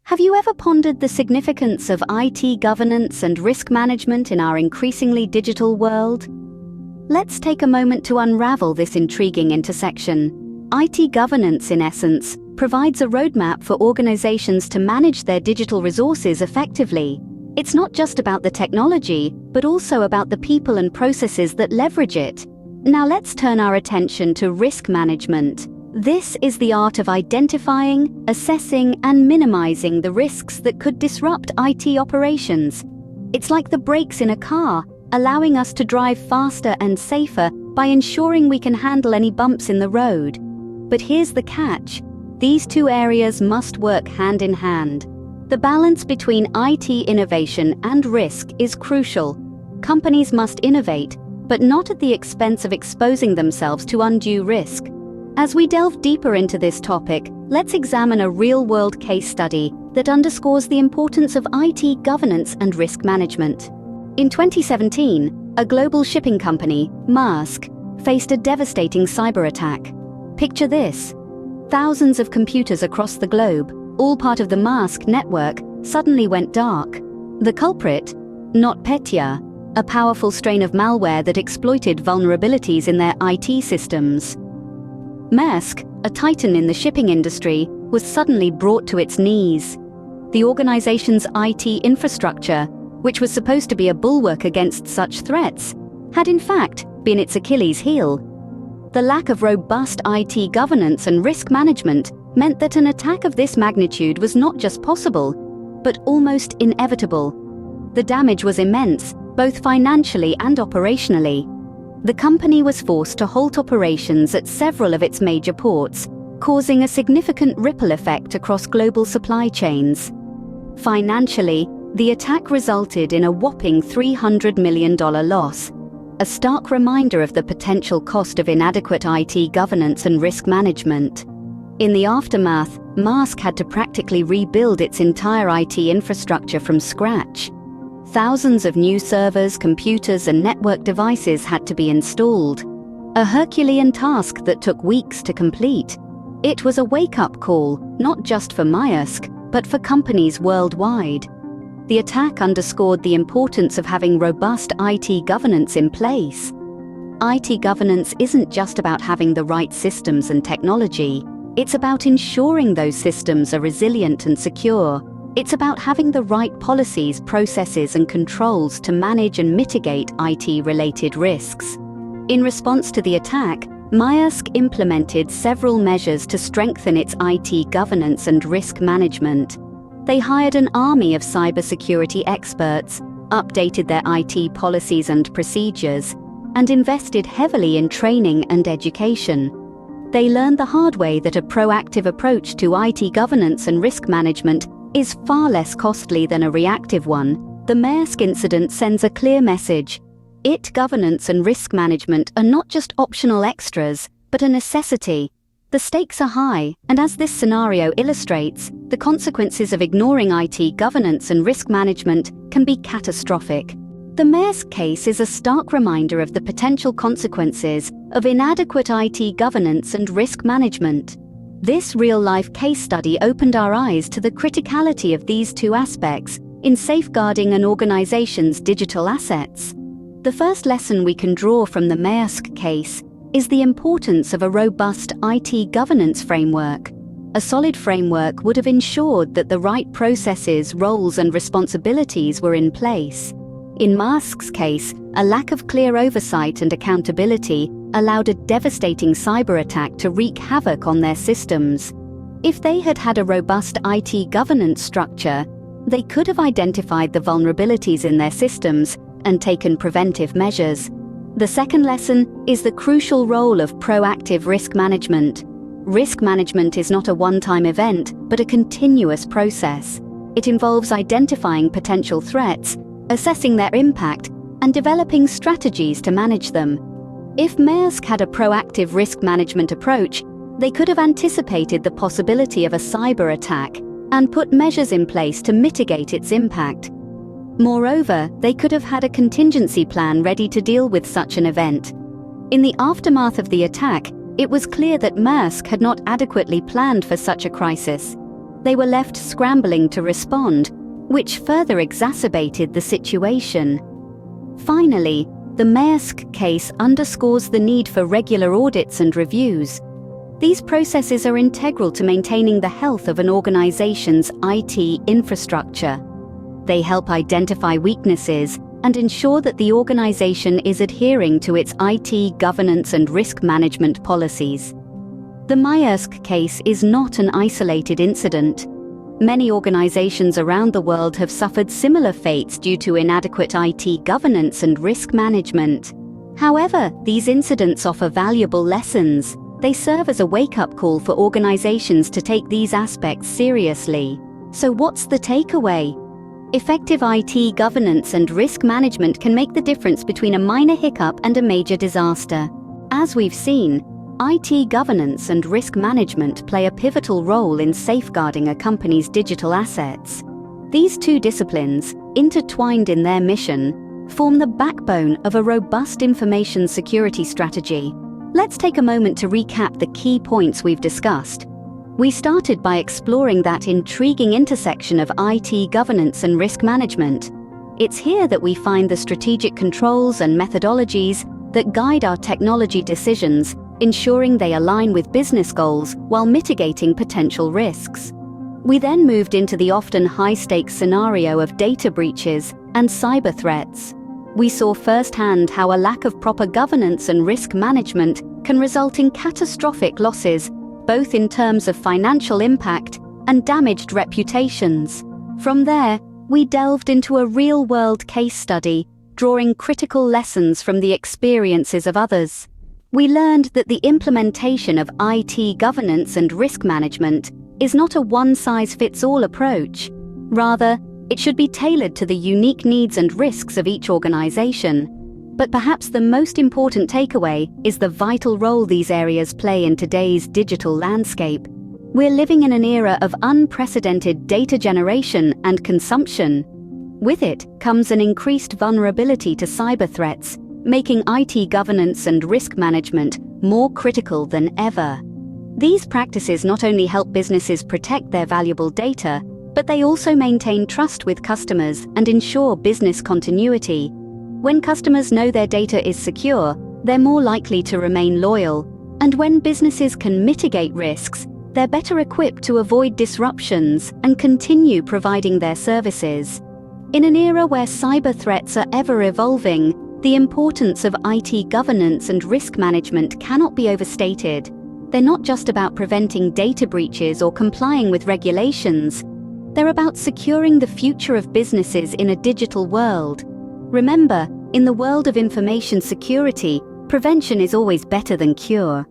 Have you ever pondered the significance of IT governance and risk management in our increasingly digital world? Let's take a moment to unravel this intriguing intersection. IT governance, in essence, provides a roadmap for organizations to manage their digital resources effectively. It's not just about the technology, but also about the people and processes that leverage it. Now let's turn our attention to risk management. This is the art of identifying, assessing, and minimizing the risks that could disrupt IT operations. It's like the brakes in a car, allowing us to drive faster and safer by ensuring we can handle any bumps in the road. But here's the catch. These two areas must work hand in hand. The balance between IT innovation and risk is crucial. Companies must innovate, but not at the expense of exposing themselves to undue risk. As we delve deeper into this topic, let's examine a real-world case study that underscores the importance of IT governance and risk management. In 2017, a global shipping company, Maersk, faced a devastating cyber attack. Picture this. Thousands of computers across the globe, all part of the Maersk network, suddenly went dark. The culprit? NotPetya, a powerful strain of malware that exploited vulnerabilities in their IT systems. Maersk, a titan in the shipping industry, was suddenly brought to its knees. The organization's IT infrastructure, which was supposed to be a bulwark against such threats, had in fact been its Achilles heel. The lack of robust IT governance and risk management meant that an attack of this magnitude was not just possible, but almost inevitable. The damage was immense, both financially and operationally. The company was forced to halt operations at several of its major ports, causing a significant ripple effect across global supply chains. Financially, the attack resulted in a whopping $300 million loss, a stark reminder of the potential cost of inadequate IT governance and risk management. In the aftermath, Maersk had to practically rebuild its entire IT infrastructure from scratch. Thousands of new servers, computers, and network devices had to be installed. A Herculean task that took weeks to complete. It was a wake-up call, not just for Maersk, but for companies worldwide. The attack underscored the importance of having robust IT governance in place. IT governance isn't just about having the right systems and technology. It's about ensuring those systems are resilient and secure. It's about having the right policies, processes, and controls to manage and mitigate IT-related risks. In response to the attack, Maersk implemented several measures to strengthen its IT governance and risk management. They hired an army of cybersecurity experts, updated their IT policies and procedures, and invested heavily in training and education. They learned the hard way that a proactive approach to IT governance and risk management is far less costly than a reactive one. The Maersk incident sends a clear message. IT governance and risk management are not just optional extras, but a necessity. The stakes are high, and as this scenario illustrates, the consequences of ignoring IT governance and risk management can be catastrophic. The Maersk case is a stark reminder of the potential consequences of inadequate IT governance and risk management. This real-life case study opened our eyes to the criticality of these two aspects in safeguarding an organization's digital assets. The first lesson we can draw from the Maersk case is the importance of a robust IT governance framework. A solid framework would have ensured that the right processes, roles, and responsibilities were in place. In Maersk's case, a lack of clear oversight and accountability allowed a devastating cyber attack to wreak havoc on their systems. If they had had a robust IT governance structure, they could have identified the vulnerabilities in their systems and taken preventive measures. The second lesson is the crucial role of proactive risk management. Risk management is not a one-time event, but a continuous process. It involves identifying potential threats, assessing their impact, and developing strategies to manage them. If Maersk had a proactive risk management approach, they could have anticipated the possibility of a cyber attack and put measures in place to mitigate its impact. Moreover, they could have had a contingency plan ready to deal with such an event. In the aftermath of the attack, it was clear that Maersk had not adequately planned for such a crisis. They were left scrambling to respond, which further exacerbated the situation. Finally, the Maersk case underscores the need for regular audits and reviews. These processes are integral to maintaining the health of an organization's IT infrastructure. They help identify weaknesses and ensure that the organization is adhering to its IT governance and risk management policies. The Maersk case is not an isolated incident. Many organizations around the world have suffered similar fates due to inadequate IT governance and risk management. However, these incidents offer valuable lessons. They serve as a wake-up call for organizations to take these aspects seriously. So what's the takeaway? Effective IT governance and risk management can make the difference between a minor hiccup and a major disaster. As we've seen, IT governance and risk management play a pivotal role in safeguarding a company's digital assets. These two disciplines, intertwined in their mission, form the backbone of a robust information security strategy. Let's take a moment to recap the key points we've discussed. We started by exploring that intriguing intersection of IT governance and risk management. It's here that we find the strategic controls and methodologies that guide our technology decisions, ensuring they align with business goals while mitigating potential risks. We then moved into the often high-stakes scenario of data breaches and cyber threats. We saw firsthand how a lack of proper governance and risk management can result in catastrophic losses, both in terms of financial impact and damaged reputations. From there, we delved into a real-world case study, drawing critical lessons from the experiences of others. We learned that the implementation of IT governance and risk management is not a one-size-fits-all approach. Rather, it should be tailored to the unique needs and risks of each organization. But perhaps the most important takeaway is the vital role these areas play in today's digital landscape. We're living in an era of unprecedented data generation and consumption. With it comes an increased vulnerability to cyber threats, making IT governance and risk management more critical than ever. These practices not only help businesses protect their valuable data, but they also maintain trust with customers and ensure business continuity. When customers know their data is secure, they're more likely to remain loyal. And when businesses can mitigate risks, they're better equipped to avoid disruptions and continue providing their services. In an era where cyber threats are ever evolving, the importance of IT governance and risk management cannot be overstated. They're not just about preventing data breaches or complying with regulations. They're about securing the future of businesses in a digital world. Remember, in the world of information security, prevention is always better than cure.